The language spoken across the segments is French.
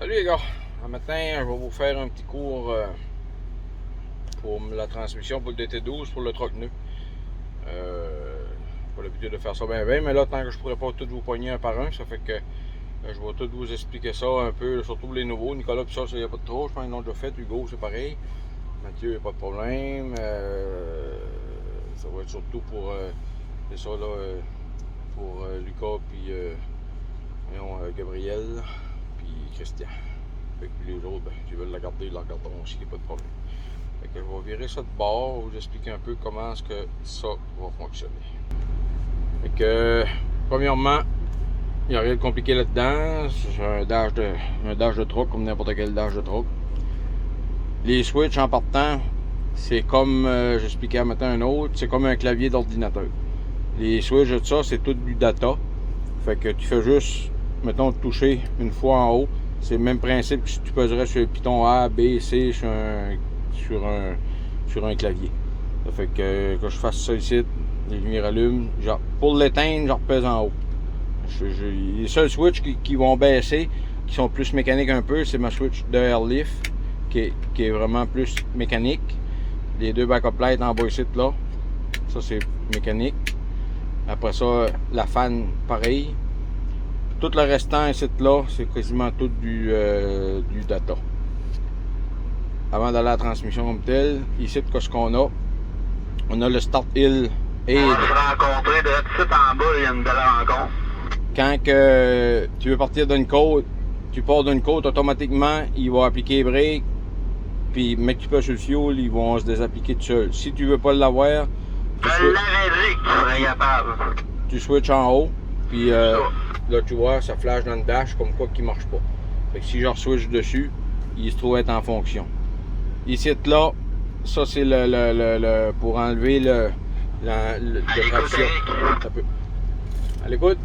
Salut les gars, un matin je vais vous faire un petit cours pour la transmission pour le DT12 pour le troc neuf. Pas l'habitude de faire ça bien, mais là tant que je pourrais pas tout vous poigner un par un, ça fait que je vais tout vous expliquer ça un peu, surtout les nouveaux. Nicolas pis ça, il n'y a pas de trop, je pense qu'ils l'ont déjà fait. Hugo c'est pareil, Mathieu il n'y a pas de problème. Ça va être surtout pour c'est ça là, pour Lucas puis Gabriel puis Christian. Fait que les autres, ben, s'ils veulent la garder, ils la garderont aussi, il n'y a pas de problème. Fait que je vais virer ça de bord, vous expliquer un peu comment est-ce que ça va fonctionner. Fait que, premièrement, il n'y a rien de compliqué là-dedans. C'est un dash de truck, comme n'importe quel dash de truck. Les switches en partant, c'est comme, j'expliquais à matin un autre, c'est comme un clavier d'ordinateur. Les switches de ça, c'est tout du data. Fait que tu fais juste, mettons, toucher une fois en haut. C'est le même principe que si tu peserais sur le piton A, B, C sur un clavier. Ça fait que je fasse ça ici, les lumières allument. Genre, pour l'éteindre, je repèse en haut. Les seuls switches qui vont baisser, qui sont plus mécaniques un peu, c'est ma switch de airlift, qui est vraiment plus mécanique. Les deux backup lights en bas ici, là, ça c'est mécanique. Après ça, la fan, pareil. Tout le restant ici là, c'est quasiment tout du data. Avant d'aller à la transmission comme telle, ici qu'est-ce qu'on a? On a le Start Hill Aid. On va se rencontrer de site en bas, il y a une belle rencontre. Quand que tu veux partir d'une côte, tu pars d'une côte, automatiquement, il va appliquer les breaks. Puis, mec, tu peux sur le fuel, ils vont se désappliquer tout seul. Si tu veux pas l'avoir, Je l'avais dit que tu serais capable. tu switches en haut. Puis là, tu vois, ça flash dans le dash comme quoi qu'il marche pas. Fait que si je switch dessus, il se trouve être en fonction. Ici, là, ça c'est le pour enlever le traction. Ça peut. À l'écoute.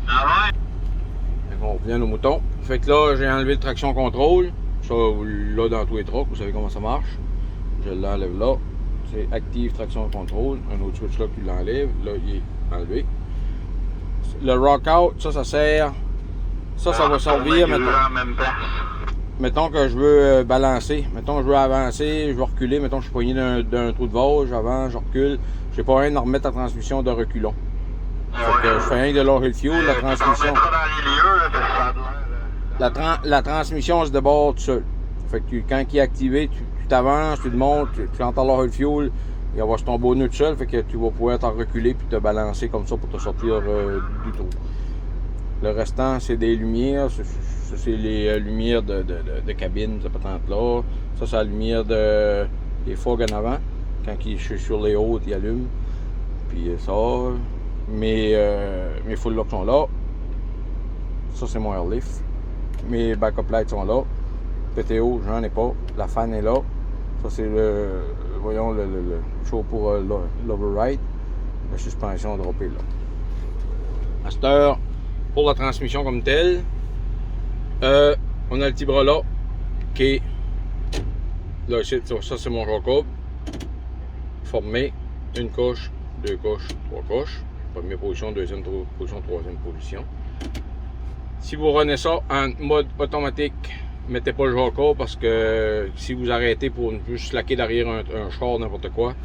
Ah ouais? On revient au mouton. Fait que là, j'ai enlevé le traction contrôle. Ça, là, dans tous les trucks, vous savez comment ça marche. Je l'enlève là. C'est active traction contrôle. Un autre switch là qui l'enlève. Là, il est enlevé. Le rock out, ça sert. Ça va servir. Mettons que je veux balancer. Mettons que je veux avancer, je veux reculer. Mettons que je suis poigné d'un trou de vase. J'avance, je recule. J'ai pas rien de remettre la transmission de reculons. Fait que je fais rien de l'oil le fuel, la transmission. La transmission se déborde tout seul. Fait que quand il est activé, tu t'avances, tu te montes, tu entends l'oil le fuel, il va se tomber au nœud tout seul, fait que tu vas pouvoir t'en reculer puis te balancer comme ça pour te sortir du trou. Le restant, c'est des lumières, c'est les lumières de cabine, cette patente-là. Ça, c'est la lumière des fogs en avant. Quand je suis sur les hautes, il allume. Puis ça, mes full locks sont là. Ça, c'est mon airlift. Mes backup lights sont là. PTO, j'en ai pas. La fan est là. Ça, c'est le show pour l'override. La suspension droppée là. À cette heure, pour la transmission comme telle, on a le petit bras là, qui est là, ça c'est mon Jacob, formé, une couche, deux couches, trois couches, première position, deuxième position, troisième position. Si vous renez ça en mode automatique, mettez pas le Jacob parce que si vous arrêtez pour juste slacker derrière un char, n'importe quoi,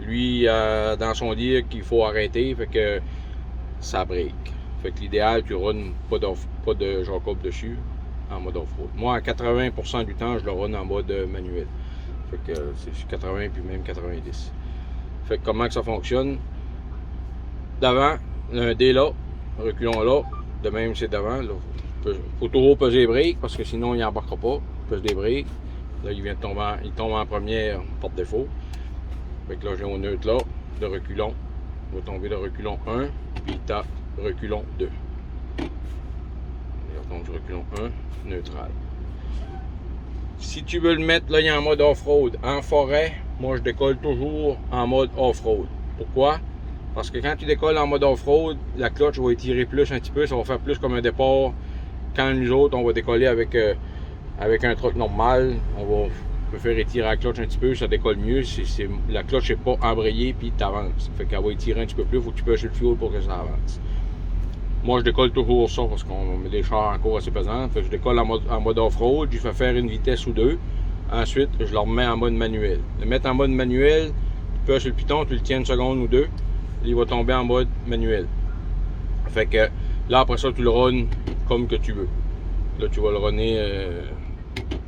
lui, dans son dire qu'il faut arrêter, fait que ça break. Fait que l'idéal, tu runs pas de Jacob dessus en mode off-road. Moi, à 80% du temps, je le run en mode manuel. Fait que c'est 80 puis même 90. Fait que comment que ça fonctionne? D'avant, un D là, reculons là. De même, c'est d'avant. Il faut toujours peser les breaks parce que sinon, il n'embarquera pas. Pèse des breaks. Là, il tombe en première par défaut. Fait que là, j'ai au neutre là, de reculons. Il va tomber de reculons 1, puis il tape reculons 2. Il retombe du reculon 1, neutral. Si tu veux le mettre, là, il est en mode off-road. En forêt, moi, je décolle toujours en mode off-road. Pourquoi? Parce que quand tu décolles en mode off-road, la clutch va étirer plus un petit peu. Ça va faire plus comme un départ. Quand nous autres, on va décoller avec un truck normal, on peut faire étirer la clutch un petit peu, ça décolle mieux. La clutch n'est pas embrayée, puis tu avances. Fait qu'elle va étirer un petit peu plus, il faut que tu pêches le fuel pour que ça avance. Moi, je décolle toujours ça parce qu'on met des chars en cours assez pesants. Fait que je décolle en mode off-road, j'y fais faire une vitesse ou deux. Ensuite, je le remets en mode manuel. Le mettre en mode manuel, tu peux sur le piton, tu le tiens une seconde ou deux, il va tomber en mode manuel. Fait que là, après ça, tu le runs comme que tu veux. Là, tu vas le runner,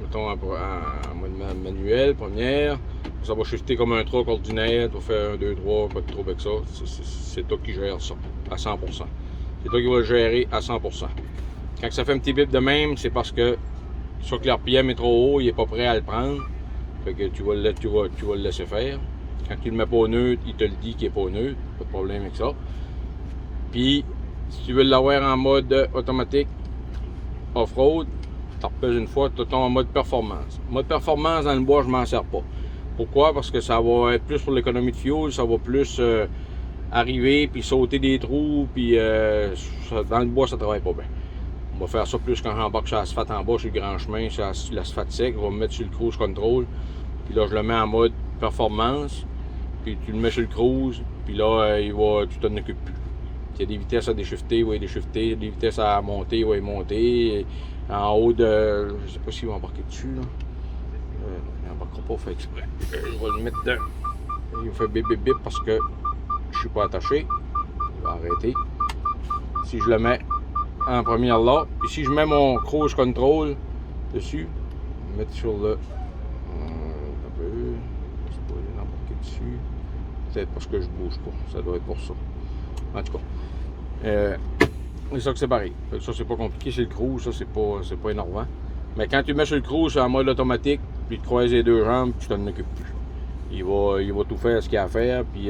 mettons, en mode manuel, première. Ça va shifter comme un truck ordinaire, tu vas faire 1, 2, 3, pas de trouble avec ça. C'est toi qui gères ça, à 100%. C'est toi qui vas le gérer à 100%. Quand ça fait un petit bip de même, c'est parce que soit que l'RPM est trop haut, il n'est pas prêt à le prendre. Fait que tu vas le laisser faire. Quand tu le mets pas au neutre, il te le dit qu'il n'est pas au neutre. Pas de problème avec ça. Puis, si tu veux l'avoir en mode automatique, off-road, tu repèses une fois, tu tombes en mode performance. Mode performance dans le bois, je m'en sers pas. Pourquoi? Parce que ça va être plus pour l'économie de fuel, ça va plus arriver, puis sauter des trous, puis dans le bois, ça travaille pas bien. On va faire ça plus quand j'embarque sur l'asphalte en bas, sur le grand chemin, sur l'asphalte sec. On va me mettre sur le cruise control. Puis là, je le mets en mode performance. Puis tu le mets sur le cruise. Puis là, tu t'en occupes plus. Il y a des vitesses à déshifter, il va y déshifter. Des vitesses à monter, il va y monter. En haut de... Je sais pas s'il va embarquer dessus, là. Il n'embarquera pas, fait exprès. Je vais le mettre dedans. Il me fait bip bip bip parce que je suis pas attaché. Il va arrêter. Si je le mets en première là, puis si je mets mon cruise control dessus, je vais mettre sur le... un peu... Je sais pas, il embarquer dessus. Peut-être parce que je bouge pas, ça doit être pour ça. En tout cas, c'est ça que c'est pareil. Ça, c'est pas compliqué, c'est le cruise, ça, c'est pas énorme. Mais quand tu mets sur le cruise, c'est en mode automatique, puis tu croises les deux jambes, tu t'en occupes plus. Il va tout faire ce qu'il a à faire, puis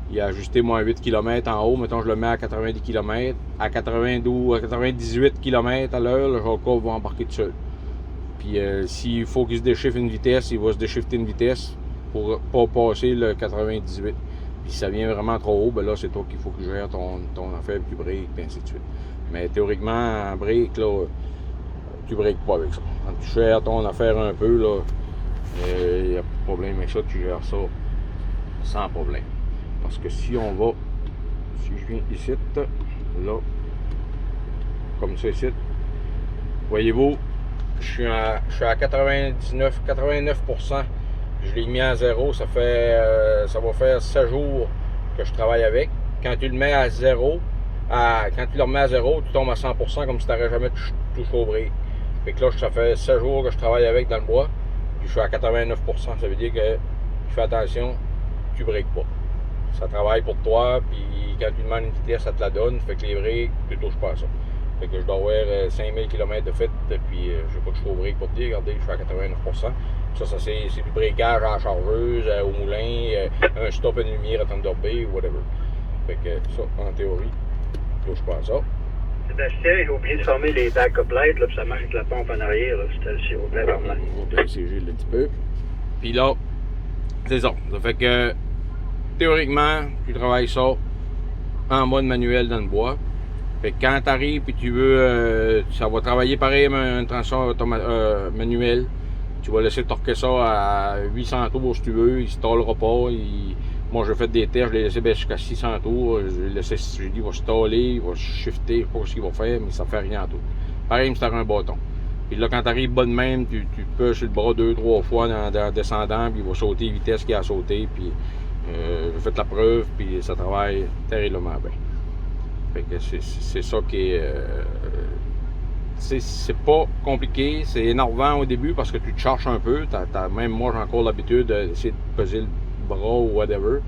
il a ajusté moins 8 km en haut. Mettons, je le mets à 90 km. À 98 km à l'heure, le Jacob va embarquer tout seul. Puis s'il faut qu'il se déchiffre une vitesse, il va se déchiffrer une vitesse pour pas passer le 98. Puis si ça vient vraiment trop haut, ben là, c'est toi qu'il faut que tu gères ton affaire, puis tu breaks, puis ainsi de suite. Mais théoriquement, en break, là, tu breaks pas avec ça. Quand tu gères ton affaire un peu, là, il n'y a pas de problème avec ça, tu gères ça sans problème. Parce que si on va, si je viens ici, là, comme ça ici, voyez-vous, je suis à 89%, je l'ai mis à 0, ça va faire 7 jours que je travaille avec. Quand tu le mets à 0, quand tu le remets à 0, tu tombes à 100% comme si tu n'aurais jamais touché au break. Fait que là, ça fait 7 jours que je travaille avec dans le bois, puis je suis à 89%, ça veut dire que tu fais attention, tu ne breaks pas. Ça travaille pour toi, puis quand tu demandes une vitesse, ça te la donne. Fait que les breaks, tu touches pas à ça. Fait que je dois avoir 5000 km de fait, puis je n'ai pas de choix au break pour te dire. Regardez, je suis à 89%. Ça c'est du breakage à la chargeuse, au moulin, un stop, une lumière à Thunder Bay, whatever. Fait que ça, en théorie, tu touches pas à ça. Sébastien, j'ai oublié de fermer les backup lights, là, puis ça marche avec la pompe en arrière, là. C'était s'il vous plaît, vraiment. On va essayer un petit peu. Puis là, c'est ça. Ça fait que théoriquement, tu travailles ça en mode manuel dans le bois. Fait que quand tu arrives et tu veux, ça va travailler pareil un transport manuel. Tu vas laisser torquer ça à 800 tours si tu veux, il ne se stallera pas. Moi, j'ai fait des tests, je l'ai laissé jusqu'à 600 tours. Je l'ai laissé, je dis, il va staller, il va shifter, je sais pas ce qu'il va faire, mais ça ne fait rien en tout. Pareil, c'est un bâton. Puis là, quand tu arrives bas de même, tu peux sur le bras 2-3 fois en descendant, puis il va sauter les vitesses qu'il a sauté, puis j'ai fait la preuve, puis ça travaille terriblement bien. Fait que c'est ça qui est... c'est pas compliqué, c'est énervant au début parce que tu te cherches un peu. Même moi, j'ai encore l'habitude d'essayer de peser le bras ou whatever,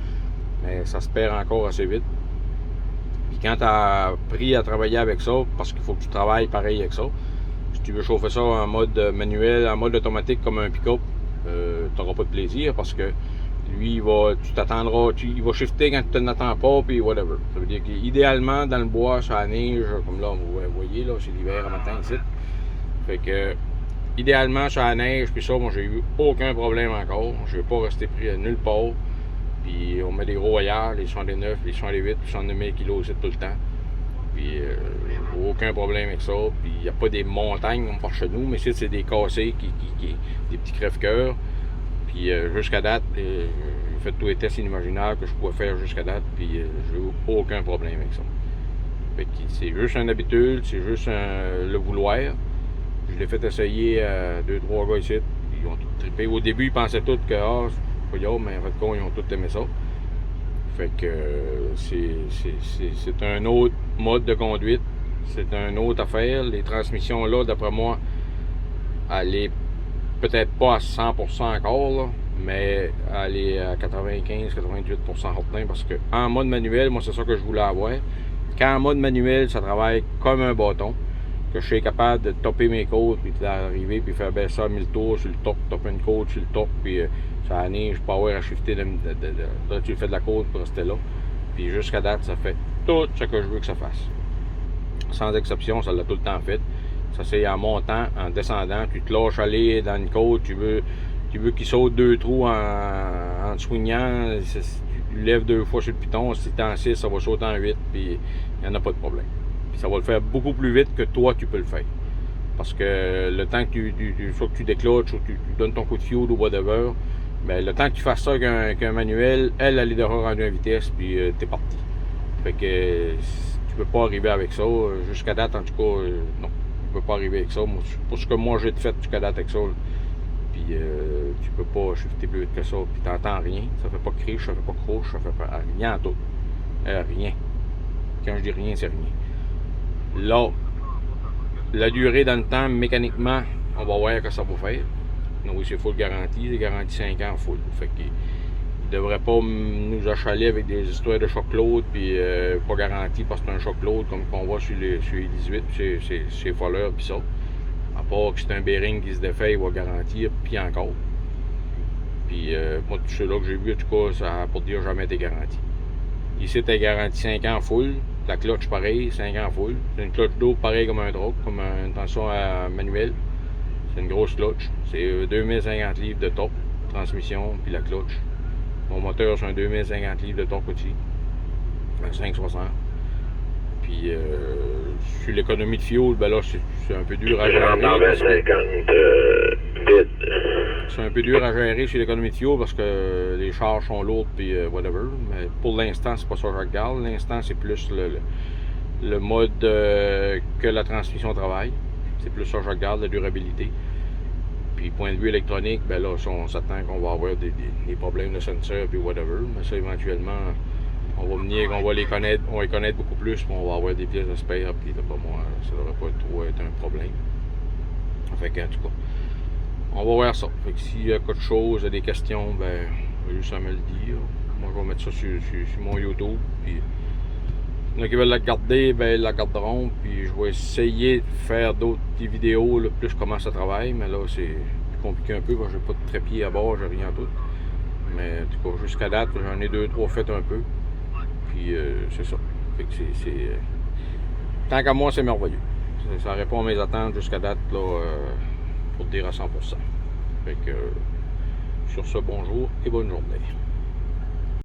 mais ça se perd encore assez vite. Puis quand tu as appris à travailler avec ça, parce qu'il faut que tu travailles pareil avec ça, si tu veux chauffer ça en mode manuel, en mode automatique comme un pick-up, tu n'auras pas de plaisir parce que lui, tu t'attendras, il va shifter quand tu ne t'attends pas, puis whatever. Ça veut dire qu'idéalement, dans le bois, ça neige, comme là, vous voyez, là, c'est l'hiver à matin ici. Fait que, idéalement, ça neige, puis ça, moi, j'ai eu aucun problème encore. Je n'ai pas resté pris à nulle part. Puis, on met des gros voyages, les 69, les 68, puis 69 kg aussi tout le temps. Puis, aucun problème avec ça. Puis, il n'y a pas des montagnes comme par chez nous, mais ici, c'est des cassés, des petits crève-cœurs. Puis jusqu'à date, j'ai fait tous les tests inimaginables que je pouvais faire jusqu'à date, puis j'ai eu aucun problème avec ça. Fait que c'est juste une habitude, c'est juste le vouloir. Je l'ai fait essayer à 2-3 gars ici. Ils ont tout trippé. Au début, ils pensaient tous que c'est pas grave, mais en fait, ils ont tous aimé ça. Fait que c'est un autre mode de conduite. C'est une autre affaire. Les transmissions là, d'après moi, elle est peut-être pas à 100% encore, là, mais elle est à 95-98% certain parce que en mode manuel, moi c'est ça que je voulais avoir. Quand en mode manuel, ça travaille comme un bâton, que je suis capable de topper mes côtes, puis d'arriver, puis faire baisser ça 1000 tours sur le top, topper une côte sur le top, puis ça année, je peux avoir à shifter là, tu fais de la côte pour rester là. Puis jusqu'à date, ça fait tout ce que je veux que ça fasse. Sans exception, ça l'a tout le temps fait. Ça c'est en montant, en descendant, tu te lâches aller dans une côte, tu veux qu'il saute 2 trous en swingant, tu lèves 2 fois sur le piton, si t'es en 6, ça va sauter en 8, puis il n'y en a pas de problème. Puis ça va le faire beaucoup plus vite que toi tu peux le faire. Parce que le temps que soit que tu déclenches ou tu donnes ton coup de fuel ou whatever, ben, le temps que tu fasses ça qu'un manuel, elle est déjà rendue en vitesse, puis t'es parti. Fait que tu peux pas arriver avec ça. Jusqu'à date, en tout cas, non. Tu peux pas arriver avec ça. Pour ce que moi j'ai fait jusqu'à date avec ça, puis tu peux pas shifter plus vite que ça, puis t'entends rien. Ça fait pas criche, ça fait pas croche, ça fait pas rien en tout. Rien. Quand je dis rien, c'est rien. Là, la durée dans le temps, mécaniquement, on va voir que ça va faire. Non, oui, c'est full garantie, c'est garantie 5 ans full. Fait qu'il ne devrait pas nous achaler avec des histoires de choc load, puis pas garanti parce que c'est un choc load comme qu'on voit sur les 18, c'est folleur, puis ça. À part que c'est un bearing qui se défait, il va garantir, puis encore. Puis moi, tous ceux-là que j'ai vu, en tout cas, ça n'a pour dire jamais été garanti. Ici, tu as garanti 5 ans full. La clutch, pareil, 5 ans full. C'est une clutch d'eau pareil comme un drogue, comme une tension manuelle. C'est une grosse clutch. C'est 2050 livres de torque, transmission, puis la clutch. Mon moteur, c'est un 2050 livres de torque aussi. Un 560. Puis sur l'économie de fuel, ben là, c'est un peu dur à gérer. C'est un peu dur à gérer sur l'économie de fuel parce que les charges sont lourdes puis whatever. Mais pour l'instant, c'est pas ça que je regarde. L'instant, c'est plus le mode que la transmission travaille. C'est plus ça que je regarde, la durabilité. Puis point de vue électronique, ben là, on s'attend qu'on va avoir des problèmes de sensor puis whatever. Mais ça, éventuellement, on va les connaître beaucoup plus, puis on va avoir des pièces de spare, puis là, moi, ça devrait pas trop être un problème. Fait qu'en tout cas, on va voir ça. Fait que s'il y a quelque chose, des questions, ben, juste à me le dire. Moi, je vais mettre ça sur mon YouTube, puis il y en a qui veulent la garder, ben, ils la garderont, puis je vais essayer de faire d'autres vidéos, là, plus comment ça travaille, mais là, c'est plus compliqué un peu, parce que j'ai pas de trépied à bord, j'ai rien tout. Mais en tout cas, jusqu'à date, j'en ai 2-3 fait un peu. Puis c'est ça. Fait que tant qu'à moi, c'est merveilleux. Ça répond à mes attentes jusqu'à date, là, pour te dire à 100%. Fait que sur ce, bonjour et bonne journée.